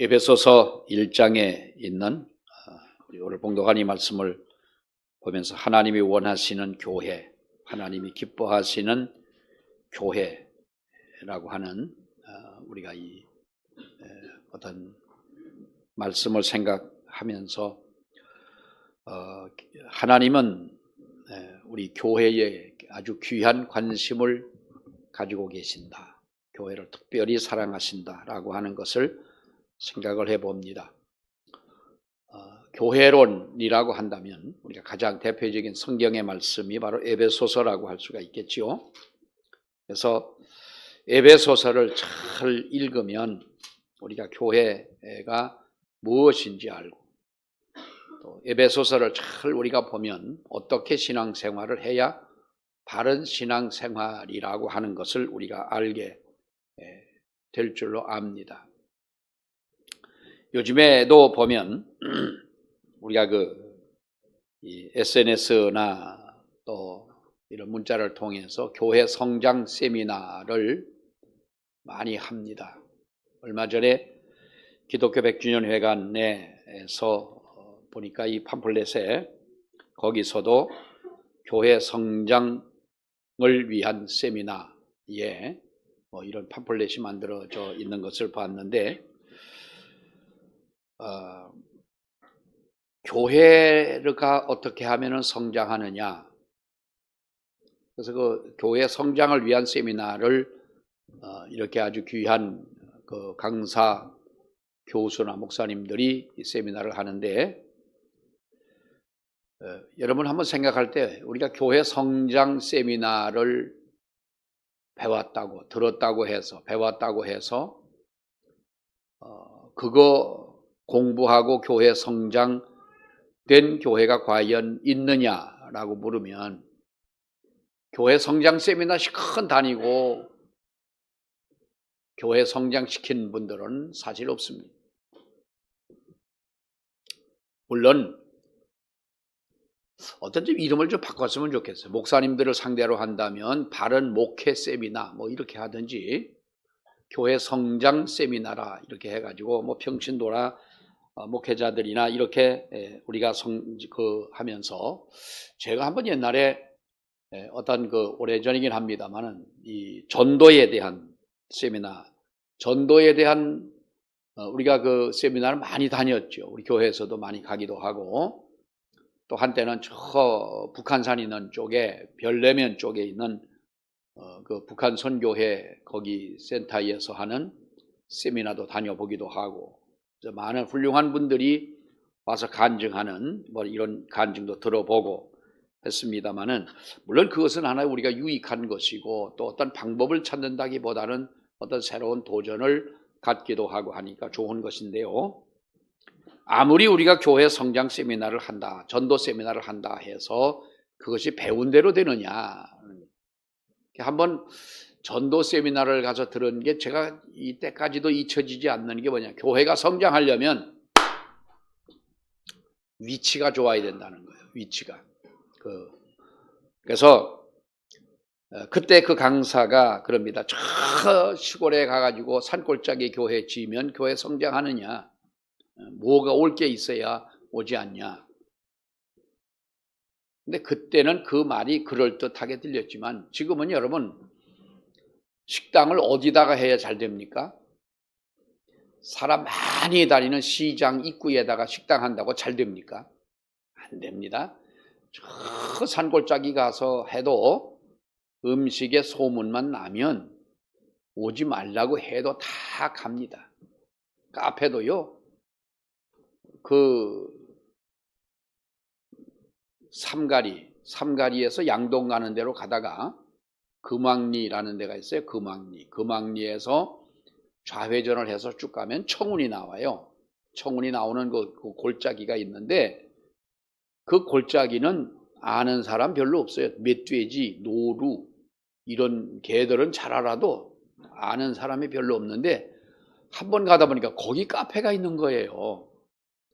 에베소서 1장에 있는 우리 오늘 봉독한 이 말씀을 보면서 하나님이 원하시는 교회, 하나님이 기뻐하시는 교회라고 하는 우리가 이 어떤 말씀을 생각하면서 하나님은 우리 교회에 아주 귀한 관심을 가지고 계신다. 교회를 특별히 사랑하신다라고 하는 것을 생각을 해봅니다. 교회론이라고 한다면 우리가 가장 대표적인 성경의 말씀이 바로 에베소서라고 할 수가 있겠지요. 그래서 에베소서를 잘 읽으면 우리가 교회가 무엇인지 알고, 또 에베소서를 잘 우리가 보면 어떻게 신앙생활을 해야 바른 신앙생활이라고 하는 것을 우리가 알게 될 줄로 압니다. 요즘에도 보면 우리가 이 SNS나 또 이런 문자를 통해서 교회 성장 세미나를 많이 합니다. 얼마 전에 기독교 100주년 회관에서 보니까 이 팜플렛에 거기서도 교회 성장을 위한 세미나에 이런 팜플렛이 만들어져 있는 것을 봤는데, 교회가 어떻게 하면 성장하느냐, 그래서 그 교회 성장을 위한 세미나를 이렇게 아주 귀한 그 강사, 교수나 목사님들이 이 세미나를 하는데, 여러분 한번 생각할 때 우리가 교회 성장 세미나를 들었다고 해서 그거 공부하고 교회 성장된 교회가 과연 있느냐라고 물으면, 교회 성장 세미나 실컷 다니고 교회 성장시킨 분들은 사실 없습니다. 물론 어떤 좀 이름을 좀 바꿨으면 좋겠어요. 목사님들을 상대로 한다면 바른 목회 세미나 이렇게 하든지, 교회 성장 세미나라 이렇게 해가지고 평신도나 목회자들이나 이렇게 우리가 하면서, 제가 한번 옛날에 어떤 오래전이긴 합니다만은 이 전도에 대한 세미나, 전도에 대한 우리가 그 세미나를 많이 다녔죠. 우리 교회에서도 많이 가기도 하고, 또 한때는 저 북한산 있는 쪽에 별내면 쪽에 있는 그 북한 선교회 거기 센터에서 하는 세미나도 다녀보기도 하고, 많은 훌륭한 분들이 와서 간증하는 이런 간증도 들어보고 했습니다만은, 물론 그것은 하나 우리가 유익한 것이고 또 어떤 방법을 찾는다기보다는 어떤 새로운 도전을 갖기도 하고 하니까 좋은 것인데요. 아무리 우리가 교회 성장 세미나를 한다, 전도 세미나를 한다 해서 그것이 배운 대로 되느냐. 한번 전도 세미나를 가서 들은 게 제가 이때까지도 잊혀지지 않는 게 뭐냐, 교회가 성장하려면 위치가 좋아야 된다는 거예요. 위치가. 그래서 그때 그 강사가 그럽니다. 저 시골에 가가지고 산골짜기 교회 지으면 교회 성장하느냐, 뭐가 올 게 있어야 오지 않냐. 근데 그때는 그 말이 그럴듯하게 들렸지만, 지금은 여러분 식당을 어디다가 해야 잘 됩니까? 사람 많이 다니는 시장 입구에다가 식당 한다고 잘 됩니까? 안 됩니다. 저 산골짜기 가서 해도 음식의 소문만 나면 오지 말라고 해도 다 갑니다. 카페도요, 삼가리에서 양동 가는 데로 가다가 금왕리라는 데가 있어요. 금왕리에서 좌회전을 해서 쭉 가면 청운이 나와요. 청운이 나오는 그 골짜기가 있는데, 그 골짜기는 아는 사람 별로 없어요. 멧돼지, 노루 이런 개들은 잘 알아도 아는 사람이 별로 없는데, 한번 가다 보니까 거기 카페가 있는 거예요.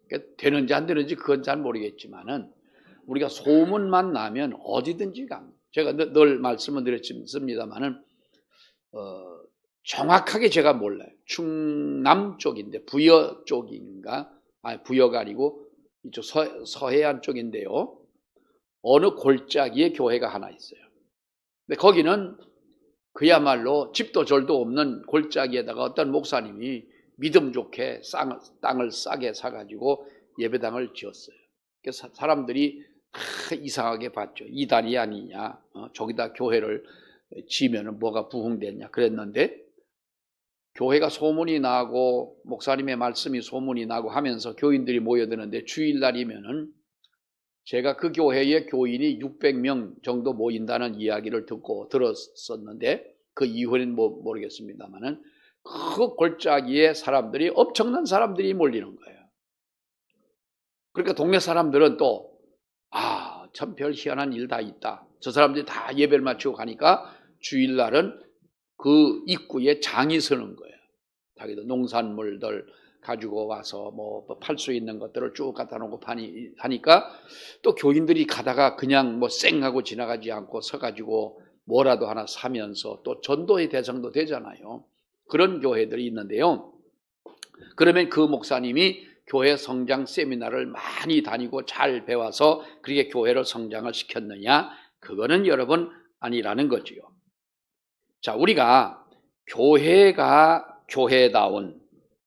그러니까 되는지 안 되는지 그건 잘 모르겠지만은 우리가 소문만 나면 어디든지 갑니다. 제가 늘 말씀을 드렸습니다만은 정확하게 제가 몰라요. 충남 쪽인데 부여 쪽인가? 부여가 아니고 이쪽 서해안 쪽인데요. 어느 골짜기에 교회가 하나 있어요. 근데 거기는 그야말로 집도 절도 없는 골짜기에다가 어떤 목사님이 믿음 좋게 땅을 싸게 사가지고 예배당을 지었어요. 그래서 사람들이 이상하게 봤죠. 이단이 아니냐, 저기다 교회를 지으면 뭐가 부흥됐냐 그랬는데, 교회가 소문이 나고 목사님의 말씀이 소문이 나고 하면서 교인들이 모여드는데, 주일날이면은 제가 그 교회에 교인이 600명 정도 모인다는 이야기를 듣고 들었었는데, 그 이후에는 모르겠습니다만은 그 골짜기에 사람들이, 엄청난 사람들이 몰리는 거예요. 그러니까 동네 사람들은 또 참 별 희한한 일 다 있다. 저 사람들이 다 예배를 마치고 가니까 주일날은 그 입구에 장이 서는 거예요. 자기도 농산물들 가지고 와서 뭐 팔 수 있는 것들을 쭉 갖다 놓고 하니까 또 교인들이 가다가 그냥 뭐 쌩하고 지나가지 않고 서가지고 뭐라도 하나 사면서 또 전도의 대상도 되잖아요. 그런 교회들이 있는데요. 그러면 그 목사님이 교회 성장 세미나를 많이 다니고 잘 배워서 그렇게 교회를 성장을 시켰느냐? 그거는 여러분 아니라는 거지요. 자, 우리가 교회가 교회다운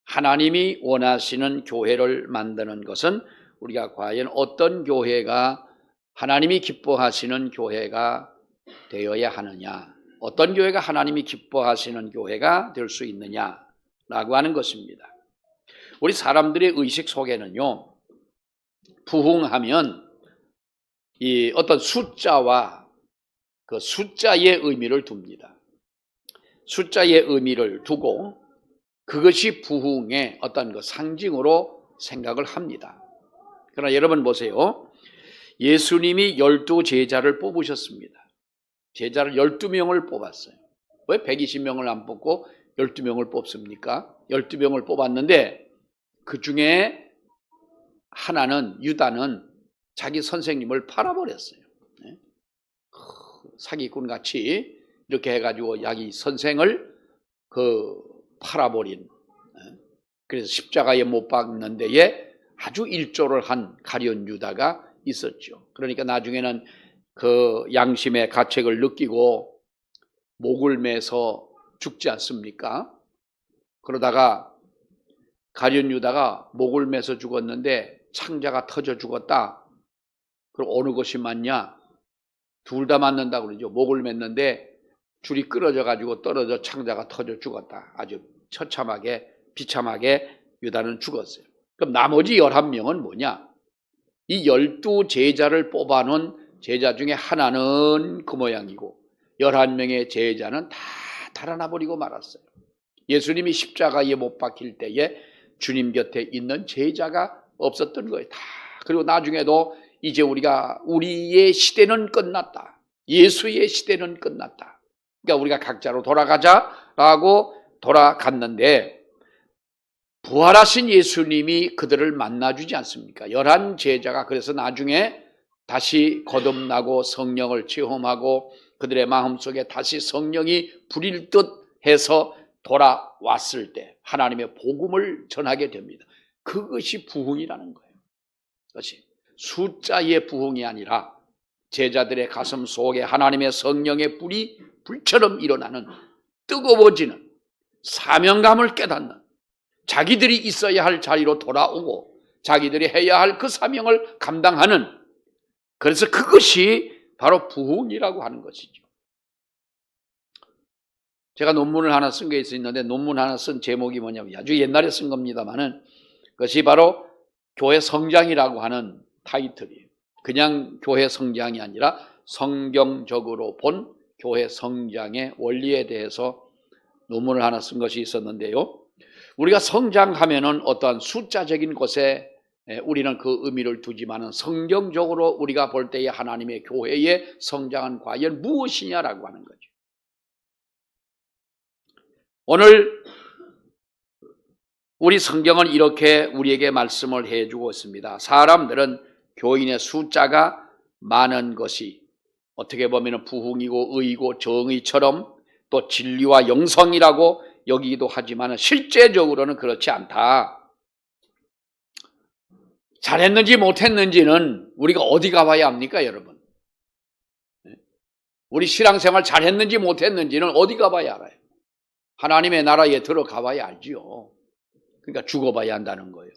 하나님이 원하시는 교회를 만드는 것은 우리가 과연 어떤 교회가 하나님이 기뻐하시는 교회가 되어야 하느냐, 어떤 교회가 하나님이 기뻐하시는 교회가 될 수 있느냐라고 하는 것입니다. 우리 사람들의 의식 속에는요, 부흥하면 이 어떤 숫자와 그 숫자의 의미를 둡니다. 숫자의 의미를 두고 그것이 부흥의 어떤 그 상징으로 생각을 합니다. 그러나 여러분 보세요. 예수님이 12제자를 뽑으셨습니다. 제자를 12명을 뽑았어요. 왜 120명을 안 뽑고 12명을 뽑습니까? 12명을 뽑았는데 그 중에 하나는, 유다는 자기 선생님을 팔아버렸어요. 사기꾼같이 이렇게 해가지고 자기 선생을 팔아버린, 그래서 십자가에 못 박는 데에 아주 일조를 한 가룟 유다가 있었죠. 그러니까 나중에는 그 양심의 가책을 느끼고 목을 매서 죽지 않습니까? 그러다가 가룟 유다가 목을 매서 죽었는데 창자가 터져 죽었다. 그럼 어느 것이 맞냐? 둘 다 맞는다고 그러죠. 목을 맸는데 줄이 끊어져 가지고 떨어져 창자가 터져 죽었다. 아주 처참하게 비참하게 유다는 죽었어요. 그럼 나머지 11명은 뭐냐? 이 12제자를 뽑아놓은 제자 중에 하나는 그 모양이고 11명의 제자는 다 달아나 버리고 말았어요. 예수님이 십자가에 못 박힐 때에 주님 곁에 있는 제자가 없었던 거예요. 다. 그리고 나중에도 이제 우리의 시대는 끝났다. 예수의 시대는 끝났다. 그러니까 우리가 각자로 돌아가자라고 돌아갔는데 부활하신 예수님이 그들을 만나주지 않습니까? 11제자가 그래서 나중에 다시 거듭나고 성령을 체험하고 그들의 마음속에 다시 성령이 불일 듯 해서 돌아왔을 때 하나님의 복음을 전하게 됩니다. 그것이 부흥이라는 거예요. 그것이 숫자의 부흥이 아니라 제자들의 가슴 속에 하나님의 성령의 불이 불처럼 일어나는, 뜨거워지는, 사명감을 깨닫는, 자기들이 있어야 할 자리로 돌아오고 자기들이 해야 할 그 사명을 감당하는, 그래서 그것이 바로 부흥이라고 하는 것이죠. 제가 논문을 하나 쓴 게 있었는데 논문 하나 쓴 제목이 뭐냐면 아주 옛날에 쓴 겁니다만은 그것이 바로 교회 성장이라고 하는 타이틀이에요. 그냥 교회 성장이 아니라 성경적으로 본 교회 성장의 원리에 대해서 논문을 하나 쓴 것이 있었는데요. 우리가 성장하면은 어떠한 숫자적인 것에 우리는 그 의미를 두지만은 성경적으로 우리가 볼 때의 하나님의 교회의 성장은 과연 무엇이냐라고 하는 거죠. 오늘 우리 성경은 이렇게 우리에게 말씀을 해주고 있습니다. 사람들은 교인의 숫자가 많은 것이 어떻게 보면 부흥이고 의이고 정의처럼 또 진리와 영성이라고 여기기도 하지만 실제적으로는 그렇지 않다. 잘했는지 못했는지는 우리가 어디 가봐야 합니까, 여러분? 우리 신앙생활 잘했는지 못했는지는 어디 가봐야 알아요. 하나님의 나라에 들어가봐야 알지요. 그러니까 죽어봐야 한다는 거예요.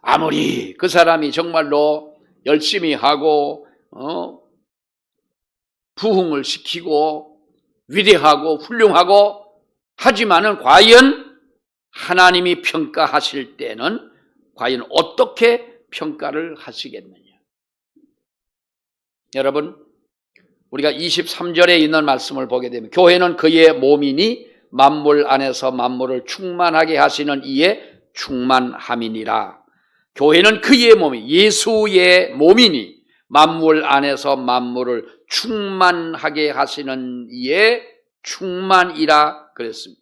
아무리 그 사람이 정말로 열심히 하고 부흥을 시키고 위대하고 훌륭하고 하지만은 과연 하나님이 평가하실 때는 과연 어떻게 평가를 하시겠느냐. 여러분, 우리가 23절에 있는 말씀을 보게 되면 교회는 그의 몸이니 만물 안에서 만물을 충만하게 하시는 이의 충만함이니라. 교회는 그의 몸이 예수의 몸이니 만물 안에서 만물을 충만하게 하시는 이의 충만이라 그랬습니다.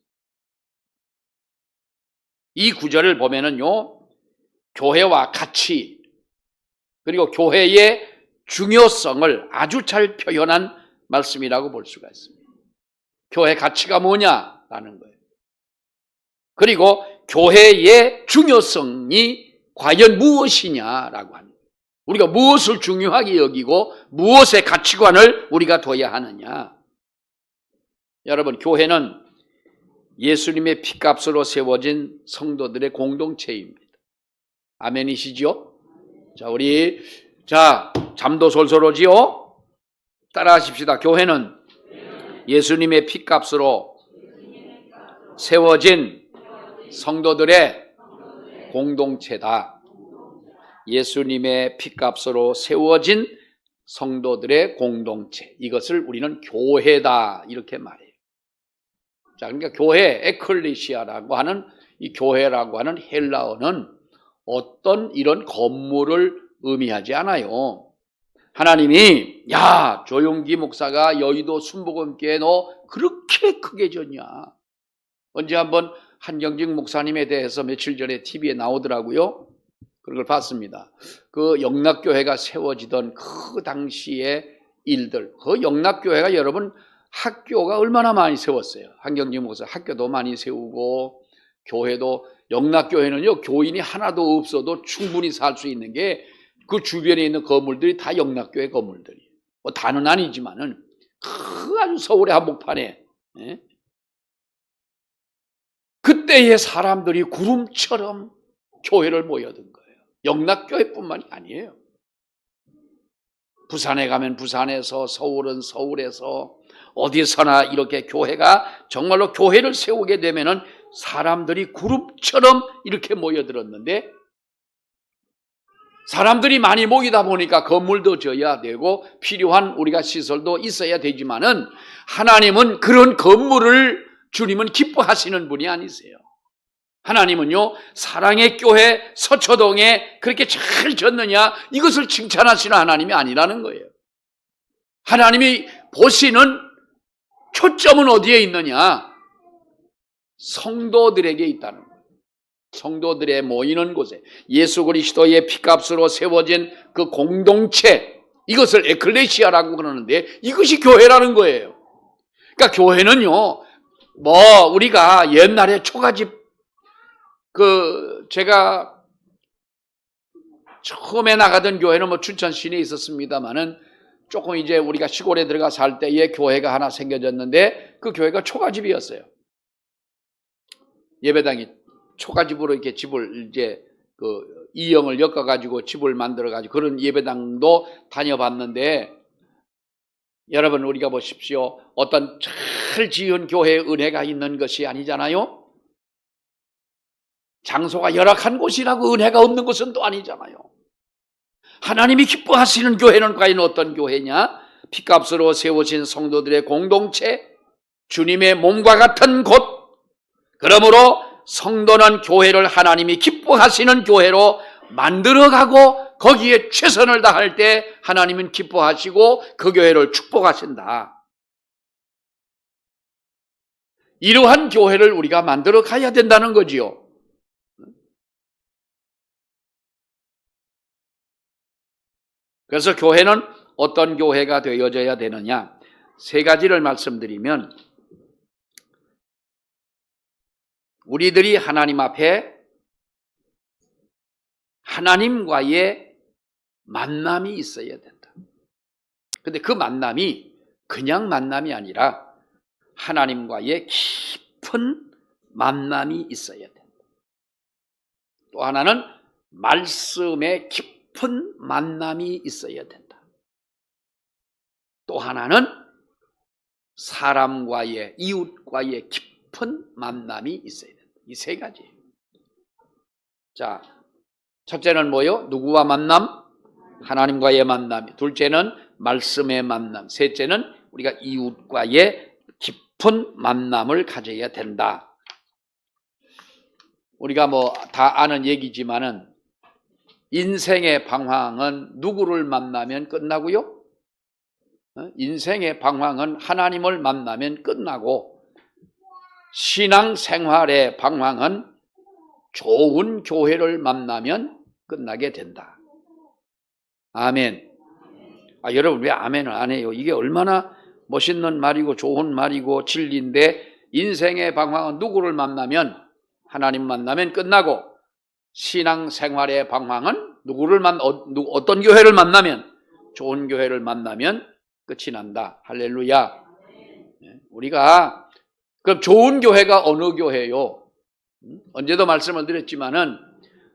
이 구절을 보면은요, 교회와 가치 그리고 교회의 중요성을 아주 잘 표현한 말씀이라고 볼 수가 있습니다. 교회 가치가 뭐냐라는 거예요. 그리고 교회의 중요성이 과연 무엇이냐라고 합니다. 우리가 무엇을 중요하게 여기고 무엇의 가치관을 우리가 둬야 하느냐. 여러분, 교회는 예수님의 피값으로 세워진 성도들의 공동체입니다. 아멘이시죠? 자, 우리 잠도 솔솔 오지요? 따라하십시다. 교회는 예수님의 피값으로 세워진 성도들의 공동체다. 예수님의 피값으로 세워진 성도들의 공동체. 이것을 우리는 교회다 이렇게 말해요. 자, 그러니까 교회, 에클레시아라고 하는 이 교회라고 하는 헬라어는 어떤 이런 건물을 의미하지 않아요. 하나님이 조용기 목사가 여의도 순복음교회 너 그렇게 크게 졌냐. 언제 한번 한경직 목사님에 대해서 며칠 전에 TV에 나오더라고요. 그런 걸 봤습니다. 그 영락교회가 세워지던 그 당시의 일들, 그 영락교회가 여러분 학교가 얼마나 많이 세웠어요. 한경직 목사 학교도 많이 세우고 교회도, 영락교회는요 교인이 하나도 없어도 충분히 살 수 있는 게 그 주변에 있는 건물들이 다 영락교회 건물들이에요. 다는 아니지만은 그 아주 서울의 한복판에 그때의 사람들이 구름처럼 교회를 모여든 거예요. 영락교회뿐만이 아니에요. 부산에 가면 부산에서, 서울은 서울에서, 어디서나 이렇게 교회가 정말로 교회를 세우게 되면은 사람들이 구름처럼 이렇게 모여들었는데, 사람들이 많이 모이다 보니까 건물도 져야 되고 필요한 우리가 시설도 있어야 되지만은 하나님은 그런 건물을 주님은 기뻐하시는 분이 아니세요. 하나님은요, 사랑의 교회 서초동에 그렇게 잘 졌느냐 이것을 칭찬하시는 하나님이 아니라는 거예요. 하나님이 보시는 초점은 어디에 있느냐? 성도들에게 있다는 거예요. 성도들의 모이는 곳에 예수 그리스도의 피값으로 세워진 그 공동체, 이것을 에클레시아라고 그러는데 이것이 교회라는 거예요. 그러니까 교회는요, 우리가 옛날에 초가집, 제가 처음에 나가던 교회는 춘천 시내에 있었습니다만은 조금 이제 우리가 시골에 들어가 살 때에 교회가 하나 생겨졌는데 그 교회가 초가집이었어요. 예배당이 초가집으로 이렇게 집을 이제 이형을 엮어가지고 집을 만들어가지고 그런 예배당도 다녀봤는데, 여러분 우리가 보십시오. 어떤 잘 지은 교회에 은혜가 있는 것이 아니잖아요. 장소가 열악한 곳이라고 은혜가 없는 것은 또 아니잖아요. 하나님이 기뻐하시는 교회는 과연 어떤 교회냐? 피값으로 세워진 성도들의 공동체, 주님의 몸과 같은 곳. 그러므로 성도는 교회를 하나님이 기뻐하시는 교회로 만들어가고 거기에 최선을 다할 때 하나님은 기뻐하시고 그 교회를 축복하신다. 이러한 교회를 우리가 만들어 가야 된다는 거지요. 그래서 교회는 어떤 교회가 되어져야 되느냐? 세 가지를 말씀드리면, 우리들이 하나님 앞에 하나님과의 만남이 있어야 된다. 근데 그 만남이 그냥 만남이 아니라 하나님과의 깊은 만남이 있어야 된다. 또 하나는 말씀의 깊은 만남이 있어야 된다. 또 하나는 사람과의, 이웃과의 깊은 만남이 있어야 된다. 이 세 가지. 자, 첫째는 뭐요? 누구와 만남? 하나님과의 만남. 둘째는 말씀의 만남. 셋째는 우리가 이웃과의 깊은 만남을 가져야 된다. 우리가 뭐 다 아는 얘기지만은 인생의 방황은 누구를 만나면 끝나고요? 인생의 방황은 하나님을 만나면 끝나고, 신앙생활의 방황은 좋은 교회를 만나면 끝나게 된다. 아멘. 여러분 왜 아멘을 안 해요? 이게 얼마나 멋있는 말이고 좋은 말이고 진리인데, 인생의 방황은 누구를 만나면, 하나님 만나면 끝나고, 신앙생활의 방황은 어떤 교회를 만나면, 좋은 교회를 만나면 끝이 난다. 할렐루야. 우리가 그럼 좋은 교회가 어느 교회요? 언제도 말씀을 드렸지만은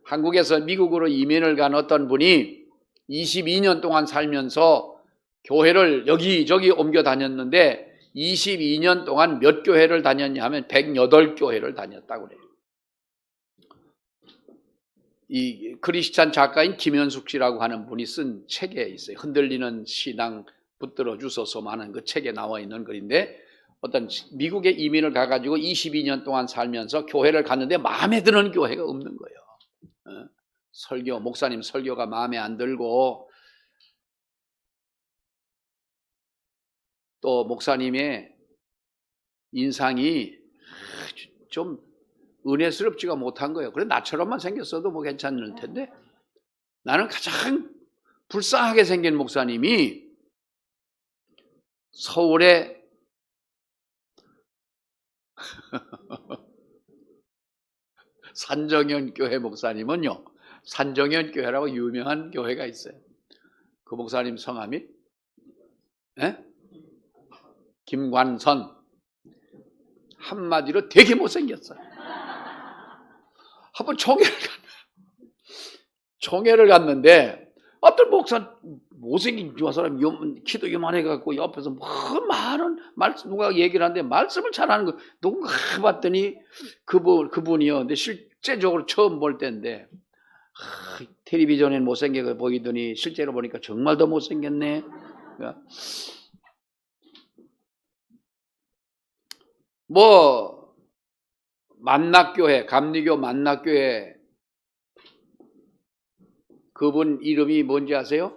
한국에서 미국으로 이민을 간 어떤 분이 22년 동안 살면서 교회를 여기저기 옮겨 다녔는데 22년 동안 몇 교회를 다녔냐 하면 108교회를 다녔다고 그래요. 이 크리스찬 작가인 김현숙 씨라고 하는 분이 쓴 책에 있어요. 흔들리는 신앙 붙들어 주소서 하는 그 책에 나와 있는 글인데, 어떤 미국에 이민을 가가지고 22년 동안 살면서 교회를 갔는데 마음에 드는 교회가 없는 거예요. 목사님 설교가 마음에 안 들고, 또 목사님의 인상이 좀 은혜스럽지가 못한 거예요. 그래 나처럼만 생겼어도 뭐 괜찮을 텐데, 나는 가장 불쌍하게 생긴 목사님이 서울에 산정현 교회 목사님은요, 산정현 교회라고 유명한 교회가 있어요. 그 목사님 성함이 김관선. 한마디로 되게 못생겼어요. 한번 총회를 갔는데 어떤 목사 못생긴 사람이 키도 요만해갖고 옆에서 많은 말씀, 누가 얘기를 하는데 말씀을 잘하는 거 누군가 봤더니 그분이요. 근데 실제적으로 처음 볼 때인데 텔레비전엔 못생겨 보이더니 실제로 보니까 정말 더 못생겼네. 뭐 만낙교회, 감리교 만낙교회 그분 이름이 뭔지 아세요?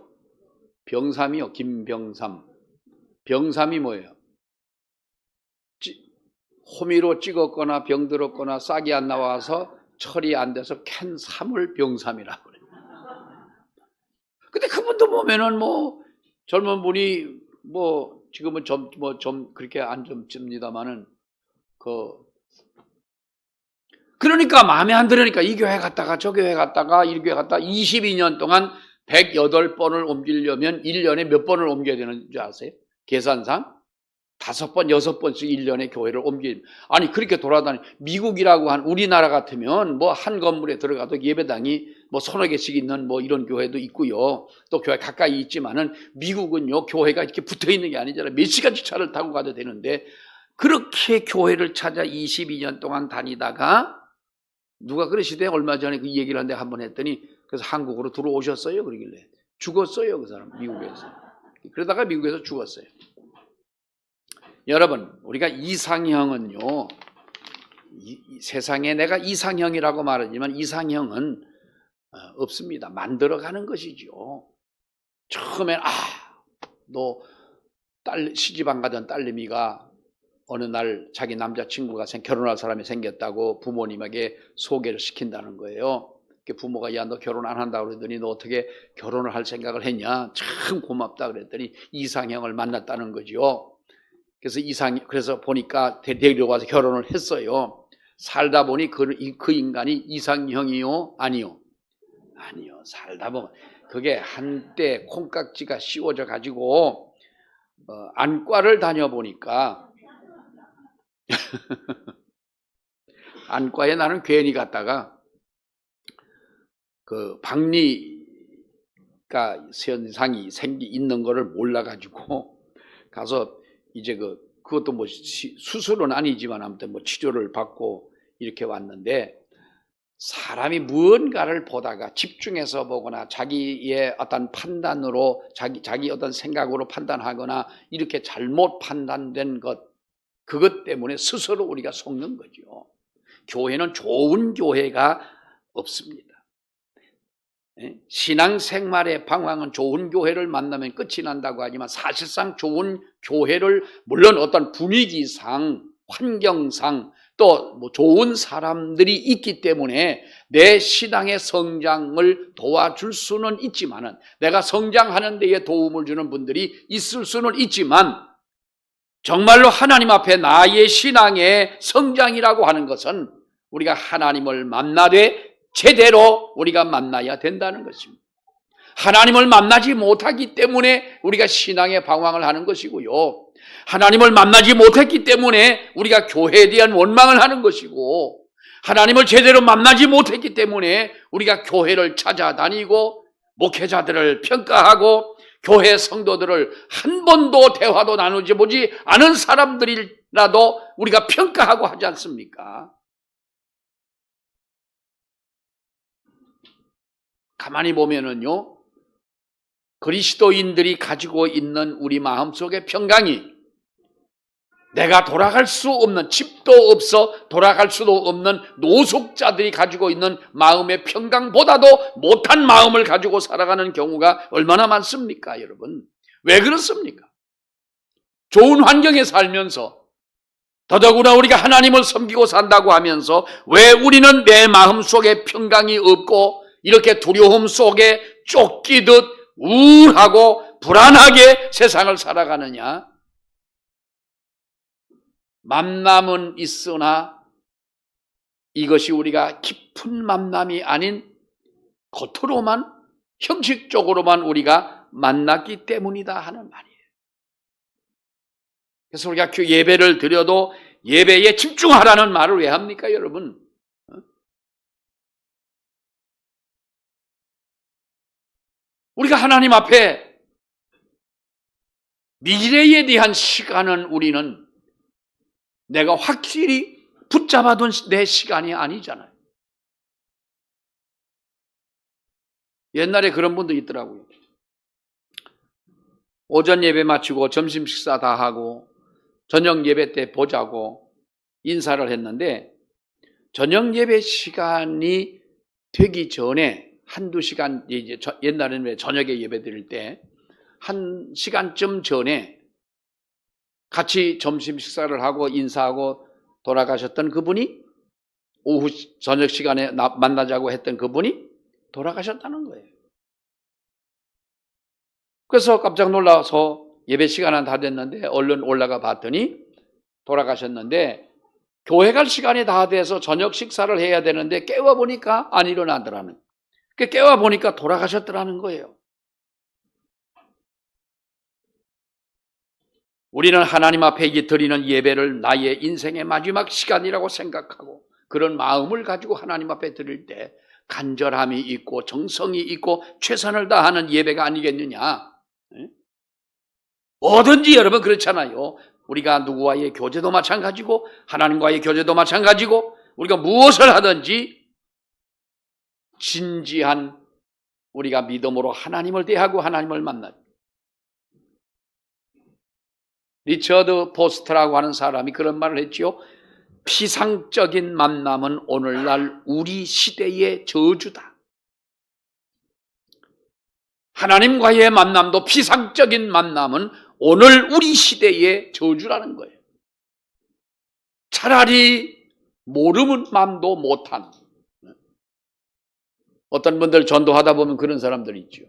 병삼이요. 김병삼. 병삼이 뭐예요? 호미로 찍었거나 병들었거나 싹이 안 나와서 철이 안 돼서 캔 삼을 병삼이라고 그래요. 근데 그분도 보면은 뭐 젊은 분이 뭐 지금은 좀 그렇게 안 젊습니다만은 그러니까 마음에 안 들으니까 이 교회 갔다가 저 교회 갔다가 이 교회 갔다가 22년 동안 108번을 옮기려면 1년에 몇 번을 옮겨야 되는 줄 아세요? 계산상 5번, 6번씩 1년에 교회를 아니 그렇게 미국이라고 한 우리나라 같으면 뭐 한 건물에 들어가도 예배당이 뭐 서너 개씩 있는 뭐 이런 교회도 있고요. 또 교회 가까이 있지만은 미국은요, 교회가 이렇게 붙어 있는 게 아니잖아요. 몇 시간씩 차를 타고 가도 되는데, 그렇게 교회를 찾아 22년 동안 다니다가 누가 그러시대. 얼마 전에 그 얘기를 한데 한번 했더니, 그래서 한국으로 들어오셨어요. 그러길래 죽었어요, 그 사람. 미국에서. 그러다가 미국에서 죽었어요. 여러분, 우리가 이상형은요, 세상에 내가 이상형이라고 말하지만 이상형은 없습니다. 만들어가는 것이죠. 처음엔 너 시집 안 가던 딸내미가 어느 날 자기 남자친구가 결혼할 사람이 생겼다고 부모님에게 소개를 시킨다는 거예요. 부모가 야, 너 결혼 안 한다고 그러더니 너 어떻게 결혼을 할 생각을 했냐? 참 고맙다 그랬더니 이상형을 만났다는 거죠. 그래서 보니까 데리러 와서 결혼을 했어요. 살다 보니 그 인간이 이상형이요? 아니요? 아니요. 살다 보면 그게 한때 콩깍지가 씌워져 가지고 안과를 다녀보니까 안과에 나는 괜히 갔다가 그 박리가 현상이 있는 거를 몰라가지고 가서 이제 그것도 뭐 수술은 아니지만 아무튼 뭐 치료를 받고 이렇게 왔는데, 사람이 무언가를 보다가 집중해서 보거나 자기의 어떤 판단으로 자기 어떤 생각으로 판단하거나 이렇게 잘못 판단된 그것 때문에 스스로 우리가 속는 거죠. 교회는 좋은 교회가 없습니다. 신앙생활의 방황은 좋은 교회를 만나면 끝이 난다고 하지만 사실상 좋은 교회를 물론 어떤 분위기상 환경상 또 뭐 좋은 사람들이 있기 때문에 내 신앙의 성장을 도와줄 수는 있지만은, 내가 성장하는 데에 도움을 주는 분들이 있을 수는 있지만, 정말로 하나님 앞에 나의 신앙의 성장이라고 하는 것은 우리가 하나님을 만나되 제대로 우리가 만나야 된다는 것입니다. 하나님을 만나지 못하기 때문에 우리가 신앙의 방황을 하는 것이고요, 하나님을 만나지 못했기 때문에 우리가 교회에 대한 원망을 하는 것이고, 하나님을 제대로 만나지 못했기 때문에 우리가 교회를 찾아다니고 목회자들을 평가하고 교회 성도들을 한 번도 대화도 나누지 보지 않은 사람들이라도 우리가 평가하고 하지 않습니까? 가만히 보면은요, 그리스도인들이 가지고 있는 우리 마음속의 평강이 내가 돌아갈 수 없는, 집도 없어 돌아갈 수도 없는 노숙자들이 가지고 있는 마음의 평강보다도 못한 마음을 가지고 살아가는 경우가 얼마나 많습니까, 여러분? 왜 그렇습니까? 좋은 환경에 살면서, 더더구나 우리가 하나님을 섬기고 산다고 하면서 왜 우리는 내 마음속에 평강이 없고 이렇게 두려움 속에 쫓기듯 우울하고 불안하게 세상을 살아가느냐? 만남은 있으나 이것이 우리가 깊은 만남이 아닌 겉으로만, 형식적으로만 우리가 만났기 때문이다 하는 말이에요. 그래서 우리가 예배를 드려도 예배에 집중하라는 말을 왜 합니까, 여러분? 우리가 하나님 앞에 미래에 대한 시간은 우리는 내가 확실히 붙잡아둔 내 시간이 아니잖아요. 옛날에 그런 분도 있더라고요. 오전 예배 마치고 점심 식사 다 하고 저녁 예배 때 보자고 인사를 했는데, 저녁 예배 시간이 되기 전에 한두 시간, 이제 옛날에는 왜 저녁에 예배 드릴 때 1시간쯤 전에 같이 점심 식사를 하고 인사하고 돌아가셨던 그분이, 오후 저녁 시간에 만나자고 했던 그분이 돌아가셨다는 거예요. 그래서 깜짝 놀라서 예배 시간은 다 됐는데 얼른 올라가 봤더니 돌아가셨는데, 교회 갈 시간이 다 돼서 저녁 식사를 해야 되는데 깨워보니까 안 일어나더라는, 깨워보니까 돌아가셨더라는 거예요. 우리는 하나님 앞에 드리는 예배를 나의 인생의 마지막 시간이라고 생각하고 그런 마음을 가지고 하나님 앞에 드릴 때 간절함이 있고 정성이 있고 최선을 다하는 예배가 아니겠느냐. 뭐든지 여러분 그렇잖아요. 우리가 누구와의 교제도 마찬가지고 하나님과의 교제도 마찬가지고, 우리가 무엇을 하든지 진지한 우리가 믿음으로 하나님을 대하고 하나님을 만나죠. 리처드 포스터라고 하는 사람이 그런 말을 했지요. 피상적인 만남은 오늘날 우리 시대의 저주다. 하나님과의 만남도 피상적인 만남은 오늘 우리 시대의 저주라는 거예요. 차라리 모르는 마음도 못한, 어떤 분들 전도하다 보면 그런 사람들이 있죠.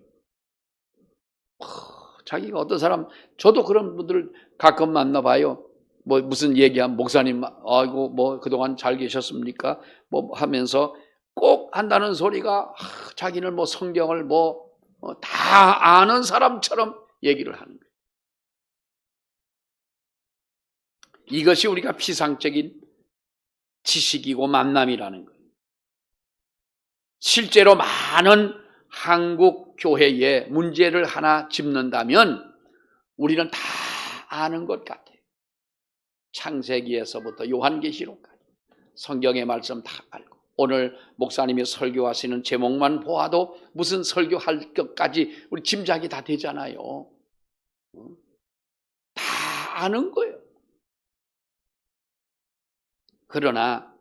자기가 어떤 사람, 저도 그런 분들을 가끔 만나봐요. 뭐 무슨 얘기하면 목사님 아이고 뭐 그동안 잘 계셨습니까? 뭐 하면서 꼭 한다는 소리가 자기는 뭐 성경을 뭐 다 아는 사람처럼 얘기를 하는 거예요. 이것이 우리가 피상적인 지식이고 만남이라는 거예요. 실제로 많은 한국 교회에 문제를 하나 짚는다면 우리는 다 아는 것 같아요. 창세기에서부터 요한계시록까지 성경의 말씀 다 알고, 오늘 목사님이 설교하시는 제목만 보아도 무슨 설교할 것까지 우리 짐작이 다 되잖아요. 다 아는 거예요. 그러나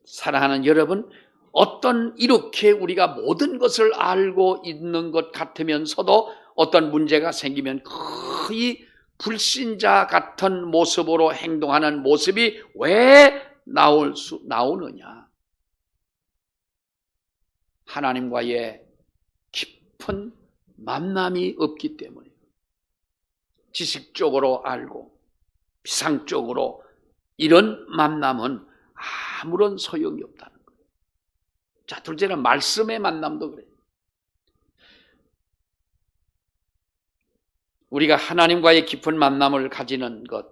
사랑하는 여러분, 어떤 이렇게 우리가 모든 것을 알고 있는 것 같으면서도 어떤 문제가 생기면 거의 불신자 같은 모습으로 행동하는 모습이 왜 나오느냐? 하나님과의 깊은 만남이 없기 때문에, 지식적으로 알고 피상적으로 이런 만남은 아무런 소용이 없다는 거예요. 자, 둘째는 말씀의 만남도 그래요. 우리가 하나님과의 깊은 만남을 가지는 것,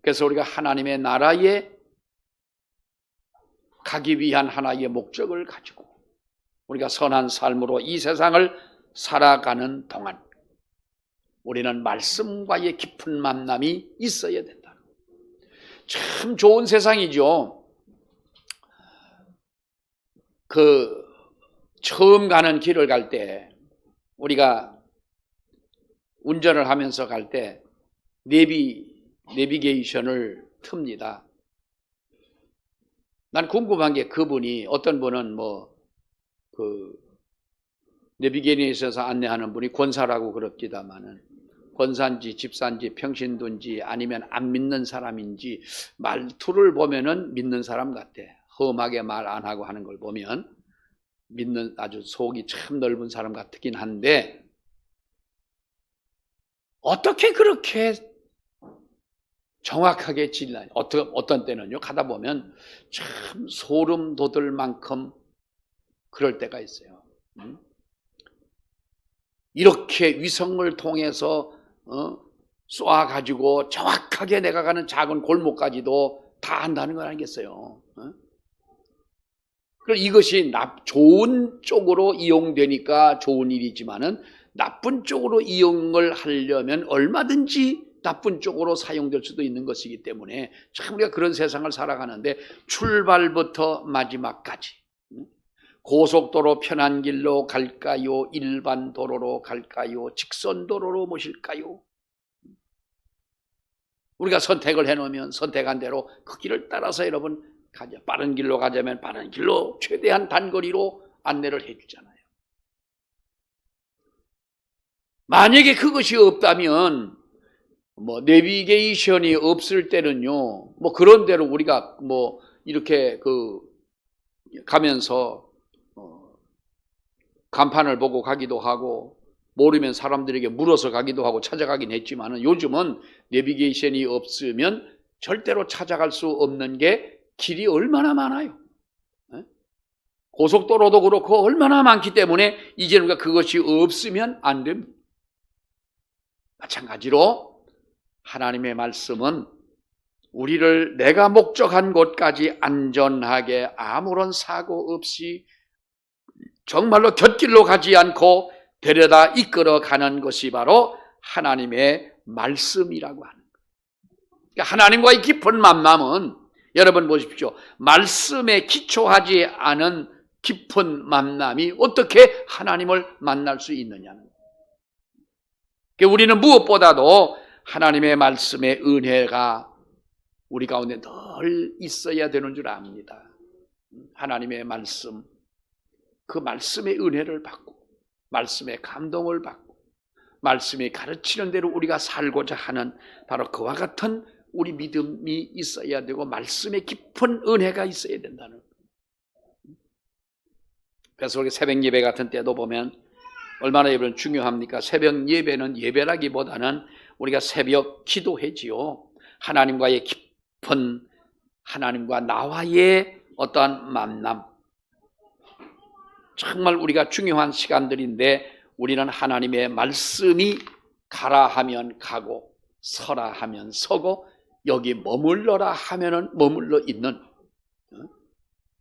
그래서 우리가 하나님의 나라에 가기 위한 하나의 목적을 가지고 우리가 선한 삶으로 이 세상을 살아가는 동안 우리는 말씀과의 깊은 만남이 있어야 된다. 참 좋은 세상이죠. 처음 가는 길을 갈 때, 우리가 운전을 하면서 갈 때 내비게이션을 틉니다. 난 궁금한 게, 그분이, 어떤 분은 내비게이션에서 안내하는 분이 권사라고 그럽디다마는, 권사인지 집사인지 평신도인지 아니면 안 믿는 사람인지 말투를 보면은 믿는 사람 같아. 험하게 말 안 하고 하는 걸 보면 믿는, 아주 속이 참 넓은 사람 같긴 한데, 어떻게 그렇게 정확하게 진단, 어떤 때는요, 가다 보면 참 소름 돋을 만큼 그럴 때가 있어요. 이렇게 위성을 통해서 쏘아가지고 정확하게 내가 가는 작은 골목까지도 다 한다는 거 아니겠어요? 그럼 이것이 좋은 쪽으로 이용되니까 좋은 일이지만은, 나쁜 쪽으로 이용을 하려면 얼마든지 나쁜 쪽으로 사용될 수도 있는 것이기 때문에, 참 우리가 그런 세상을 살아가는데, 출발부터 마지막까지 고속도로 편한 길로 갈까요? 일반 도로로 갈까요? 직선 도로로 모실까요? 우리가 선택을 해놓으면 선택한 대로 그 길을 따라서 여러분 가자. 빠른 길로 가자면 빠른 길로 최대한 단거리로 안내를 해주잖아요. 만약에 그것이 없다면, 내비게이션이 없을 때는요, 그런 대로 우리가 이렇게 가면서 간판을 보고 가기도 하고, 모르면 사람들에게 물어서 가기도 하고 찾아가긴 했지만은, 요즘은 내비게이션이 없으면 절대로 찾아갈 수 없는 게 길이 얼마나 많아요. 고속도로도 그렇고 얼마나 많기 때문에 이제는 우리가 그것이 없으면 안 됩니다. 마찬가지로 하나님의 말씀은 우리를 내가 목적한 곳까지 안전하게 아무런 사고 없이 정말로 곁길로 가지 않고 데려다 이끌어가는 것이 바로 하나님의 말씀이라고 하는 거예요. 그러니까 하나님과의 깊은 만남은, 여러분 보십시오. 말씀에 기초하지 않은 깊은 만남이 어떻게 하나님을 만날 수 있느냐는 거예요. 그러니까 우리는 무엇보다도 하나님의 말씀의 은혜가 우리 가운데 늘 있어야 되는 줄 압니다. 하나님의 말씀, 그 말씀의 은혜를 받고 말씀의 감동을 받고 말씀이 가르치는 대로 우리가 살고자 하는 바로 그와 같은 우리 믿음이 있어야 되고, 말씀의 깊은 은혜가 있어야 된다는 거예요. 그래서 우리 새벽 예배 같은 때도 보면 얼마나 여러분 중요합니까? 새벽 예배는 예배라기보다는 우리가 새벽 기도회지요. 하나님과의 깊은 하나님과 나와의 어떠한 만남, 정말 우리가 중요한 시간들인데 우리는 하나님의 말씀이 가라 하면 가고 서라 하면 서고 여기 머물러라 하면은 머물러 있는,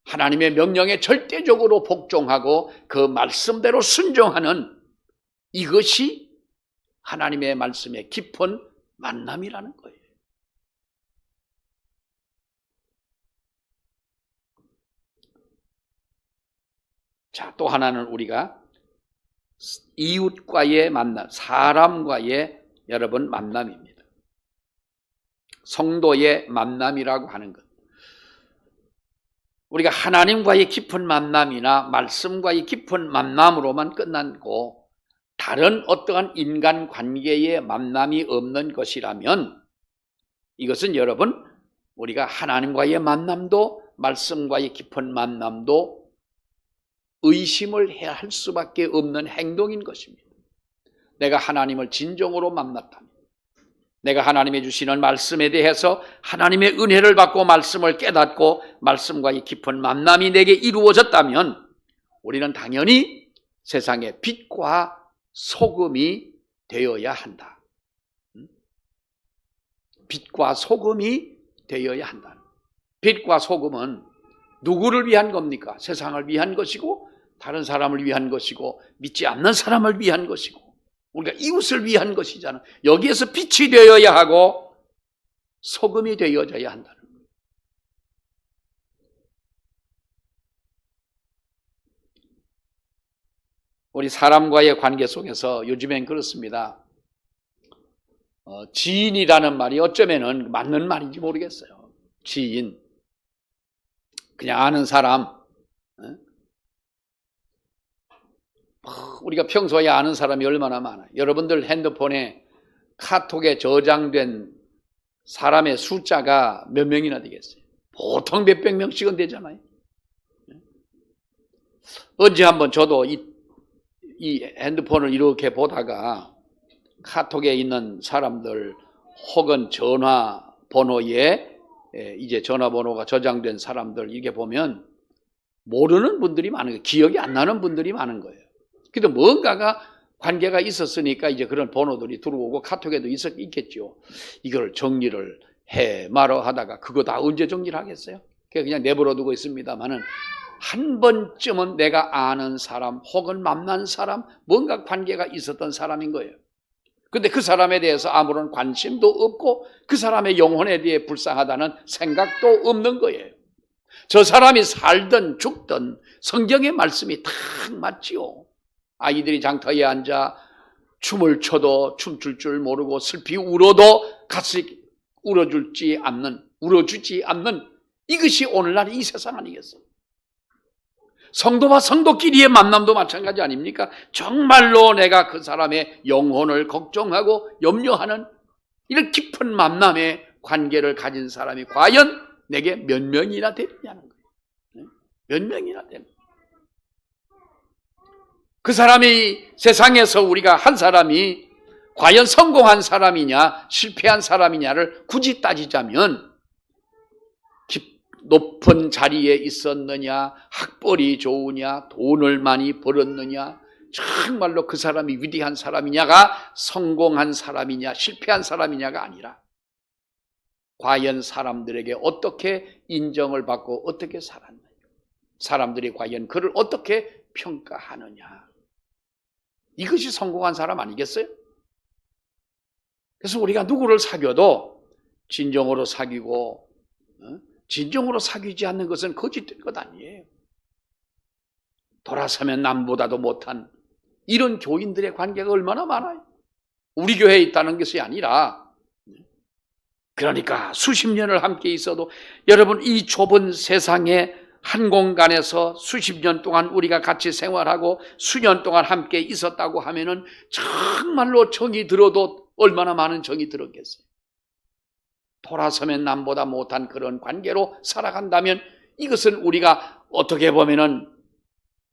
하나님의 명령에 절대적으로 복종하고 그 말씀대로 순종하는, 이것이 하나님의 말씀의 깊은 만남이라는 거예요. 자, 또 하나는 우리가 이웃과의 만남, 사람과의 여러분 만남입니다. 성도의 만남이라고 하는 것. 우리가 하나님과의 깊은 만남이나 말씀과의 깊은 만남으로만 끝나고 다른 어떠한 인간관계의 만남이 없는 것이라면, 이것은 여러분 우리가 하나님과의 만남도 말씀과의 깊은 만남도 의심을 해야 할 수밖에 없는 행동인 것입니다. 내가 하나님을 진정으로 만났다면, 내가 하나님의 주시는 말씀에 대해서 하나님의 은혜를 받고 말씀을 깨닫고 말씀과의 깊은 만남이 내게 이루어졌다면 우리는 당연히 세상의 빛과 소금이 되어야 한다. 빛과 소금이 되어야 한다. 빛과 소금은 누구를 위한 겁니까? 세상을 위한 것이고 다른 사람을 위한 것이고 믿지 않는 사람을 위한 것이고 우리가 이웃을 위한 것이잖아. 여기에서 빛이 되어야 하고 소금이 되어져야 한다는 거예요. 우리 사람과의 관계 속에서 요즘엔 그렇습니다. 지인이라는 말이 어쩌면은 맞는 말인지 모르겠어요. 지인, 그냥 아는 사람. 우리가 평소에 아는 사람이 얼마나 많아요. 여러분들 핸드폰에 카톡에 저장된 사람의 숫자가 몇 명이나 되겠어요? 보통 몇백 명씩은 되잖아요. 언제 한번 저도 이 핸드폰을 이렇게 보다가 카톡에 있는 사람들 혹은 전화번호에 이제 전화번호가 저장된 사람들 이렇게 보면 모르는 분들이 많은 거예요. 기억이 안 나는 분들이 많은 거예요. 근데 뭔가가 관계가 있었으니까 이제 그런 번호들이 들어오고 카톡에도 있겠죠. 이걸 정리를 해 말어 하다가 그거 다 언제 정리를 하겠어요? 그냥 내버려 두고 있습니다만은 한 번쯤은 내가 아는 사람 혹은 만난 사람, 뭔가 관계가 있었던 사람인 거예요. 근데 그 사람에 대해서 아무런 관심도 없고 그 사람의 영혼에 대해 불쌍하다는 생각도 없는 거예요. 저 사람이 살든 죽든 성경의 말씀이 딱 맞지요. 아이들이 장터에 앉아 춤을 춰도 춤출 줄 모르고 슬피 울어도 같이 울어주지 않는 이것이 오늘날 이 세상 아니겠어요? 성도와 성도끼리의 만남도 마찬가지 아닙니까? 정말로 내가 그 사람의 영혼을 걱정하고 염려하는 이런 깊은 만남의 관계를 가진 사람이 과연 내게 몇 명이나 되느냐는 거예요. 몇 명이나 되는 거예요. 그 사람이 세상에서 우리가 한 사람이 과연 성공한 사람이냐 실패한 사람이냐를 굳이 따지자면 높은 자리에 있었느냐, 학벌이 좋으냐, 돈을 많이 벌었느냐, 정말로 그 사람이 위대한 사람이냐가 성공한 사람이냐 실패한 사람이냐가 아니라 과연 사람들에게 어떻게 인정을 받고 어떻게 살았느냐, 사람들이 과연 그를 어떻게 평가하느냐, 이것이 성공한 사람 아니겠어요? 그래서 우리가 누구를 사귀어도 진정으로 사귀고 진정으로 사귀지 않는 것은 거짓된 것 아니에요. 돌아서면 남보다도 못한 이런 교인들의 관계가 얼마나 많아요. 우리 교회에 있다는 것이 아니라, 그러니까 수십 년을 함께 있어도 여러분 이 좁은 세상에 한 공간에서 수십 년 동안 우리가 같이 생활하고 수년 동안 함께 있었다고 하면은 정말로 정이 들어도 얼마나 많은 정이 들었겠어요. 돌아서면 남보다 못한 그런 관계로 살아간다면 이것은 우리가 어떻게 보면은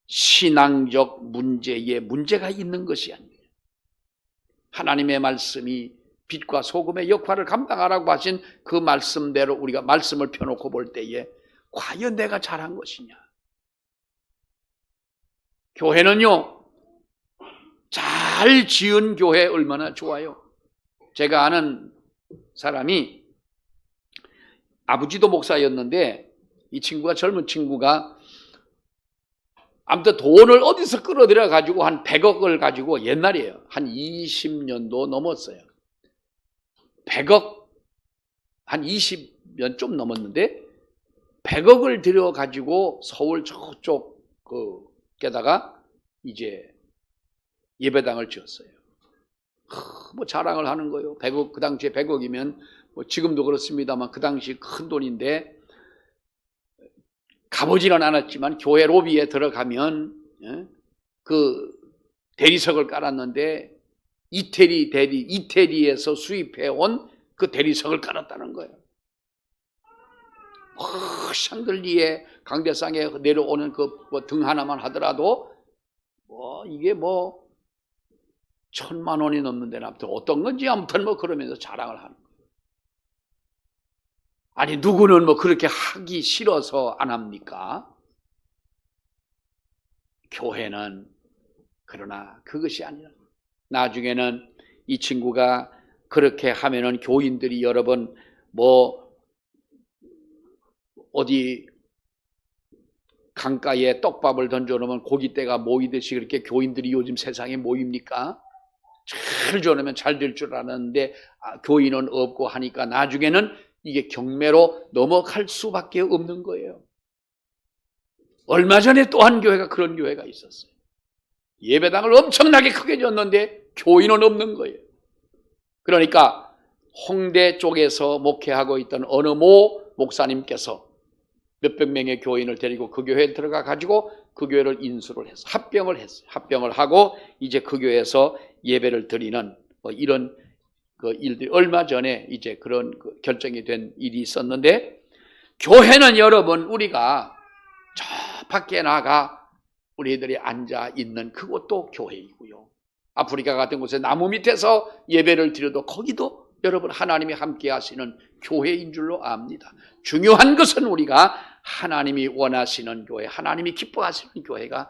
신앙적 문제에 문제가 있는 것이 아니에요. 하나님의 말씀이 빛과 소금의 역할을 감당하라고 하신 그 말씀대로 우리가 말씀을 펴놓고 볼 때에 과연 내가 잘한 것이냐? 교회는요, 잘 지은 교회 얼마나 좋아요. 제가 아는 사람이 아버지도 목사였는데 이 친구가 젊은 친구가 아무튼 돈을 어디서 끌어들여 가지고 한 100억을 가지고 옛날이에요. 한 20년도 넘었어요. 100억 한 20년 좀 넘었는데 100억을 들여 가지고 서울 저쪽 게다가 이제 예배당을 지었어요. 뭐 자랑을 하는 거예요. 100억, 그 당시에 100억이면 뭐 지금도 그렇습니다만 그 당시 큰 돈인데 가보지는 않았지만 교회 로비에 들어가면 그 대리석을 깔았는데 이태리에서 수입해온 그 대리석을 깔았다는 거예요. 샹들리에 강대상에 내려오는 그 등 하나만 하더라도 이게 1,000만 원이 넘는데 아무튼 어떤 건지 아무튼 그러면서 자랑을 하는 거예요. 아니 누구는 그렇게 하기 싫어서 안 합니까? 교회는 그러나 그것이 아니라 나중에는 이 친구가 그렇게 하면은 교인들이 여러 번 어디 강가에 떡밥을 던져놓으면 고깃대가 모이듯이 그렇게 교인들이 요즘 세상에 모입니까? 잘 줘놓으면 잘 될 줄 알았는데 교인은 없고 하니까 나중에는 이게 경매로 넘어갈 수밖에 없는 거예요. 얼마 전에 또 한 교회가 그런 교회가 있었어요. 예배당을 엄청나게 크게 졌는데 교인은 없는 거예요. 그러니까 홍대 쪽에서 목회하고 있던 어느 목사님께서 몇백 명의 교인을 데리고 그 교회에 들어가 가지고 그 교회를 인수를 해서 합병을 했어요. 합병을 하고 이제 그 교회에서 예배를 드리는 이런 일들이 얼마 전에 이제 그런 결정이 된 일이 있었는데, 교회는 여러분 우리가 저 밖에 나가 우리들이 앉아 있는 그것도 교회이고요. 아프리카 같은 곳에 나무 밑에서 예배를 드려도 거기도 여러분 하나님이 함께 하시는 교회인 줄로 압니다. 중요한 것은 우리가 하나님이 원하시는 교회, 하나님이 기뻐하시는 교회가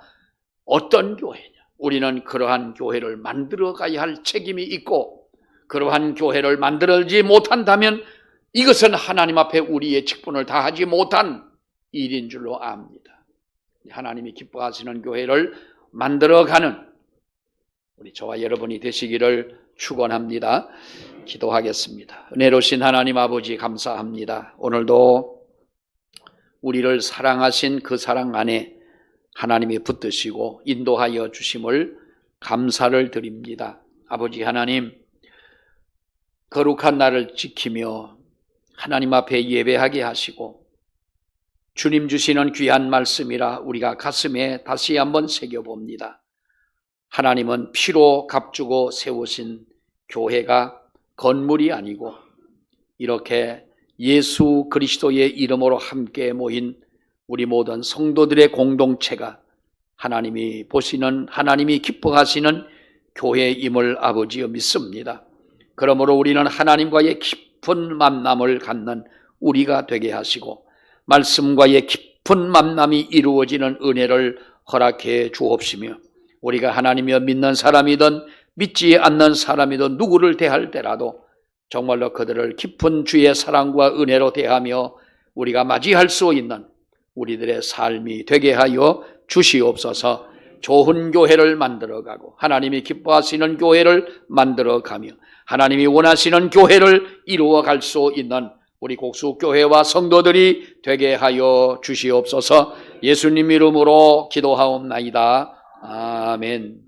어떤 교회냐. 우리는 그러한 교회를 만들어 가야 할 책임이 있고, 그러한 교회를 만들지 못한다면 이것은 하나님 앞에 우리의 직분을 다하지 못한 일인 줄로 압니다. 하나님이 기뻐하시는 교회를 만들어가는 우리 저와 여러분이 되시기를 축원합니다. 기도하겠습니다. 은혜로우신 하나님 아버지 감사합니다. 오늘도 우리를 사랑하신 그 사랑 안에 하나님이 붙드시고 인도하여 주심을 감사를 드립니다. 아버지 하나님, 거룩한 날을 지키며 하나님 앞에 예배하게 하시고 주님 주시는 귀한 말씀이라 우리가 가슴에 다시 한번 새겨봅니다. 하나님은 피로 값주고 세우신 교회가 건물이 아니고 이렇게 예수 그리스도의 이름으로 함께 모인 우리 모든 성도들의 공동체가 하나님이 보시는, 하나님이 기뻐하시는 교회임을 아버지여 믿습니다. 그러므로 우리는 하나님과의 깊은 만남을 갖는 우리가 되게 하시고 말씀과의 깊은 만남이 이루어지는 은혜를 허락해 주옵시며, 우리가 하나님이여 믿는 사람이든 믿지 않는 사람이든 누구를 대할 때라도 정말로 그들을 깊은 주의 사랑과 은혜로 대하며 우리가 맞이할 수 있는 우리들의 삶이 되게 하여 주시옵소서. 좋은 교회를 만들어가고 하나님이 기뻐하시는 교회를 만들어가며 하나님이 원하시는 교회를 이루어갈 수 있는 우리 곡수교회와 성도들이 되게 하여 주시옵소서. 예수님 이름으로 기도하옵나이다. 아멘.